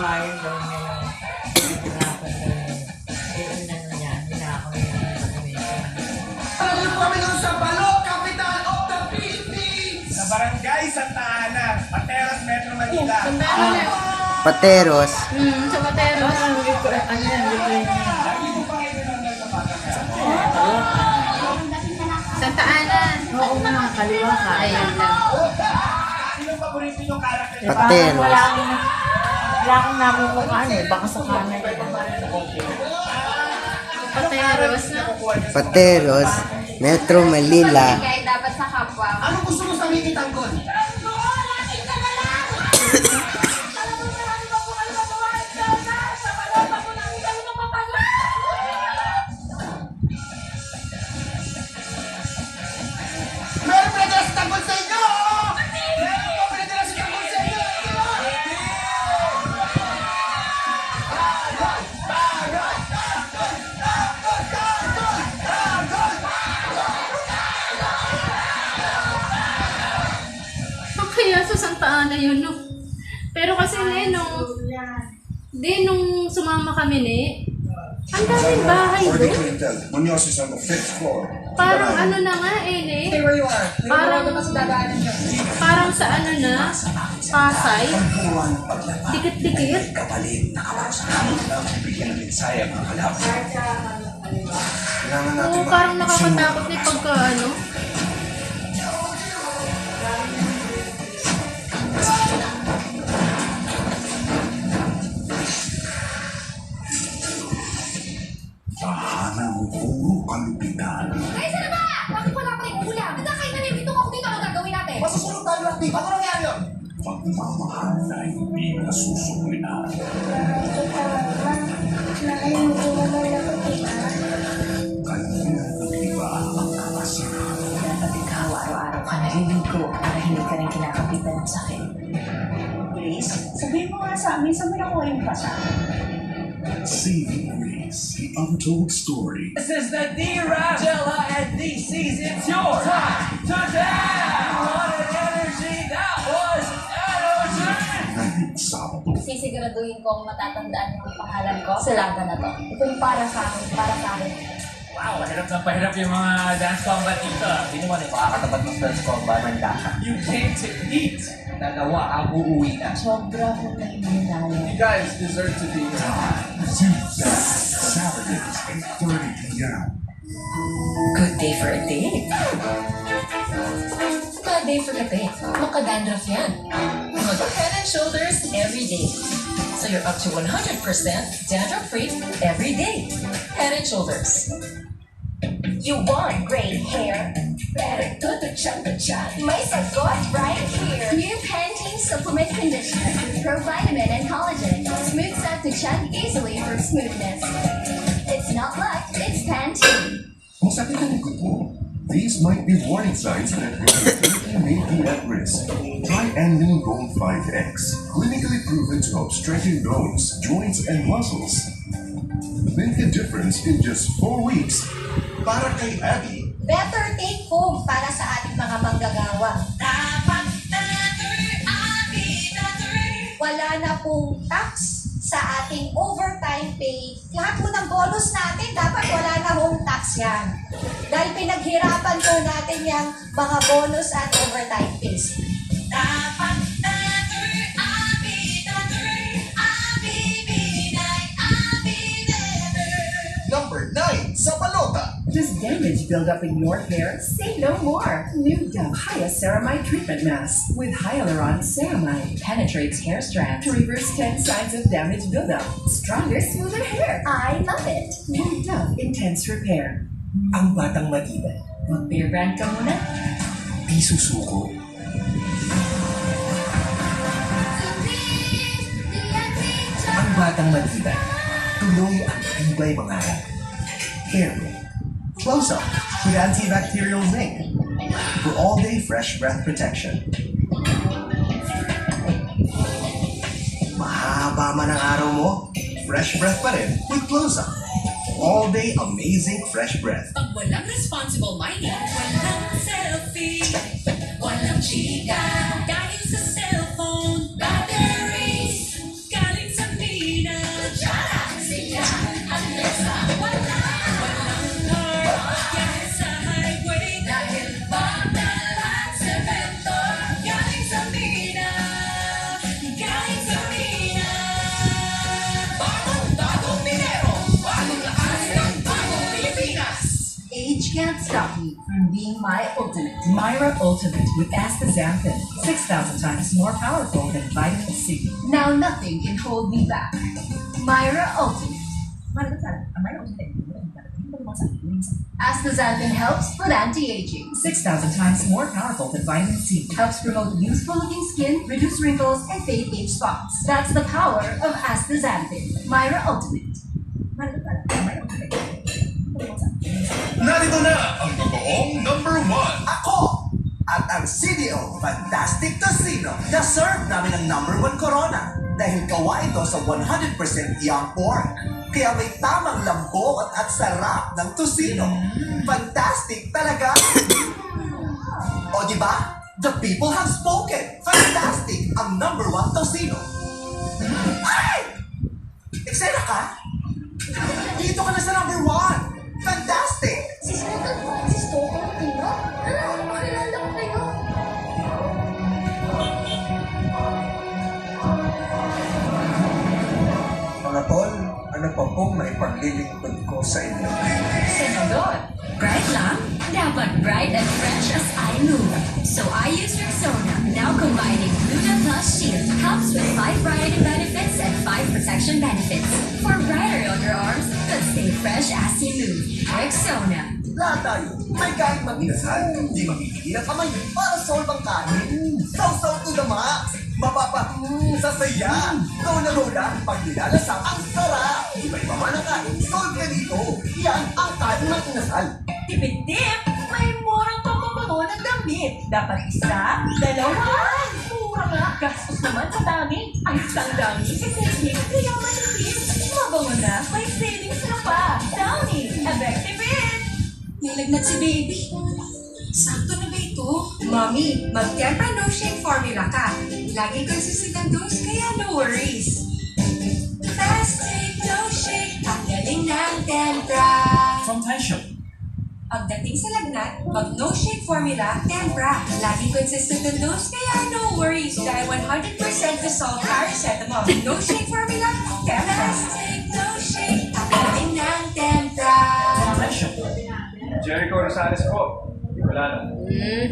ayaw daw nila. Hirapan daw nila. Eh, inano niya, hinako niya ng documentation. Ano kami ng Sabalo, capital of the Philippines? Sa Barangay Santa Ana, Pateros, Metro Manila. Pateros. Sa Materos. Ano yan, libre niya. Lagi mo pa kayo nanonood sa Pateros? Santa Ana. Oo nga, kaliwa ka. Ayun lang. Sinong paborito yung character? Eh, parang wala akong namumukhaan eh. Baka sa kanan. Pateros, no? Pateros. Metro Manila. Kaya dapat sa kapwa. Ano gusto mo sabihin ni Tanggol? Meron pwede na si Tanggol sa inyo! Meron pa pwede na si Tanggol sa inyo! Kaya sa Santa Ana yun, no? Pero kasi nung sumama kami ang daming bahay doon. Muñoz is on the 5th floor. Parang ano na nga Stay where you are. Parang, parang sa ano na, Pasay. Dikit-dikit. Kapalit, nakapasok namin lang. Bigyan ng mensaya mga kalaban. Kailangan natin Oo, parang nakakatakot na pagka ano. Tahanan mo puro kalupitan. Ay, sana ba? Bakit wala pa rin ulam? Nagkakain na rin. Dito ako dito. Ano gagawin natin? Masusunod tayo ng team. Ano nangyari yun? Pagmamahal na hindi nasusulian. Kanina nag-iba ang kakasama. Dapat ikaw araw-araw ka naliligo para hindi ka rin kinakapitan ng sakit. Please, sabihin mo nga sa amin, saan mo nakuha yung pasa? Saving Grace, the untold story. This is the D-Rap, Jella, and DC's. It's your time to dance! What an energy that was! Energy! Ngayong Sabado, Sisiguraduhin kong matatandaan yung pangalan ko sa laga na to. Ito yung para sa akin, para sa akin. Wow, mahirap na pahirap yung mga dance combat dito. Hindi naman eh, makakatapat ng dance combat ng dasa. You came to eat. Dalawa ang uuwi na. Sobra ko na hinayang. You guys deserve to be here. Tuesday, Saturdays, 8:30 p.m. Good day for a date. Bad day for the day. Makadandruff yan. Head and shoulders every day. So you're up to 100% dandruff-free every day. Head and shoulders. You want great hair? Better go to Chunga Chan. May sagot right here. New Pantene Supplement Conditioner with provitamin and collagen. Smooths out to chug easily for smoothness. It's not luck, it's Pantene. Masakit ang likod mo. These might be warning signs that your fertility may be at risk. Try Anlin Gold 5X, clinically proven to help strengthen bones, joints, and muscles. Make a difference in just 4 weeks. Para kay Abby, Better take home para sa ating mga manggagawa. Dapat better, Abby, better. Wala na pong tax sa ating overtime pay. Lahat po ng bonus natin, dapat wala na hong tax yan. Dahil pinaghirapan po natin yung mga bonus at overtime pays. Dapat better, Abby, better. Abby, Abby, better. Number 9 sa balota. Does damage build up in your hair? Say no more. New Dove Hyacceramide Treatment Mask with Hyaluron Ceramide penetrates hair strands to reverse 10 signs of damage buildup. Stronger, smoother hair. I love it. New Dove Intense Repair. Ang batang matibay. Mag-beer brand ka muna. Di susuko. Ang batang matibay. Tuloy ang tibay mangarap. Airway. Close Up with antibacterial zinc for all-day fresh breath protection. Mahaba man ang araw mo, fresh breath pa rin with Close Up. All-day amazing fresh breath. Pag walang responsible mining, walang selfie, walang chika, galing sa cellphone, batteries, galing sa age can't stop me from being my ultimate. Myra Ultimate with astaxanthin, 6,000 times more powerful than vitamin C. Now nothing can hold me back. Myra Ultimate. Astaxanthin helps with anti-aging. 6,000 times more powerful than vitamin C. Helps promote youthful-looking skin, reduce wrinkles, and fade age spots. That's the power of astaxanthin. Myra Ultimate. Narito na ang totoong number 1. Ako! At ang CDO Fantastic Tocino. Na-serve namin ang number 1 Corona dahil gawa ito sa 100% young pork. Kaya may tamang lambot at sarap ng tocino. Fantastic talaga! O diba? The people have spoken. Fantastic ang number 1 tocino. Ay! Eksena ka? Dito ka na sa number 1. Fantastic! Si Senator Francis Coco Aquino? Makilala ko kayo. Mga tol, ano pa pong maipaglilingkod ko sa inyo? Senador, bright lang? Dapat bright and fresh as I move. So I use Rexona, now combining Gluta Plus Shield. Helps with 5 variety benefits and 5 protection benefits. For brighter on your arms, but stay fresh as you move. Rexona. Lahat tayo, may kahit mag-inasal, hindi mamigigil ang kamay para solve ang kanin. Sausaw to the max! Sasaya! Go na go lang pag nilalasang ang sarap! Iba-iba man ang kain, solve ka dito! Yan ang kain ng inasal! Tipid-tip! May murang pagpapango ng damit. Dapat isa, dalawa. Mura nga. Gastos naman sa dami. Ang isang dami. Kasi kaya matipid. Mabango na. May savings na pa. Downy. Effective. Nilagnat si baby. Sakto na ba ito? Mommy, mag-Tempra No Shake formula ka. Lagi consistent ang dose, kaya no worries. Fast take, no shake, ang galing ng Tempra. From Taisho. Pagdating sa lagnat, mag no shake formula, Tempra. Lagi consistent ang dose, kaya no worries. Dahil 100% dissolved paracetamol. No shake formula, Tempra. Fast take, no shake, ang galing ng Tempra. From Taisho. Jericho Rosales po, Bicolano.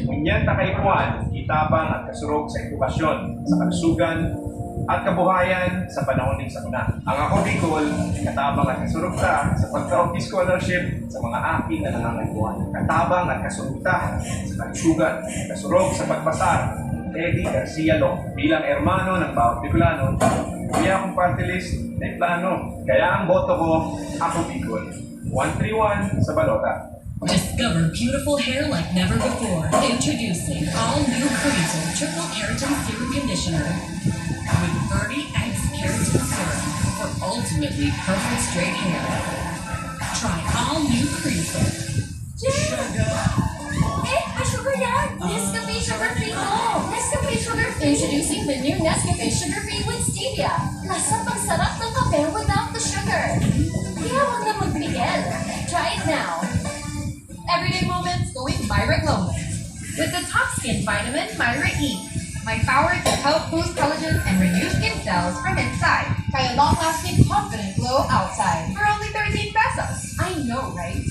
Kunyan takaykuan, itabang at kasurog sa inkubasyon, sa kalusugan at kabuhayan sa panahon ng sakuna. Ang ako Bicol, katabang at kasurog ta sa pagka-OP scholarship sa mga aking na nangangaykuan. Katabang at kasurog ta sa kalusugan, kasurog sa pagpasar. Eddie Garcia Long, bilang hermano ng bawat Bicolano, kaya akong party list na plano. Kaya ang boto ko, ako Bicol. 131 sa balota. Discover beautiful hair like never before. Introducing all new Creason Triple Keratin Serum Conditioner with 30 eggs keratin serum for ultimately perfect straight hair. Try all new Creason. Eh, may sugar yan! Nescafe Sugar Free ko! Nescafe Sugar Free! Introducing the new Nescafe Sugar Free with Stevia. Lasa pang sarap ng kape without the sugar. Kaya huwag na magbigel. Try it now. Everyday moments going Myra Glowing. With the top skin vitamin, Myra E. My power to help boost collagen and renew skin cells from inside. Kaya long-lasting, confident glow outside. For only 13 pesos. I know, right?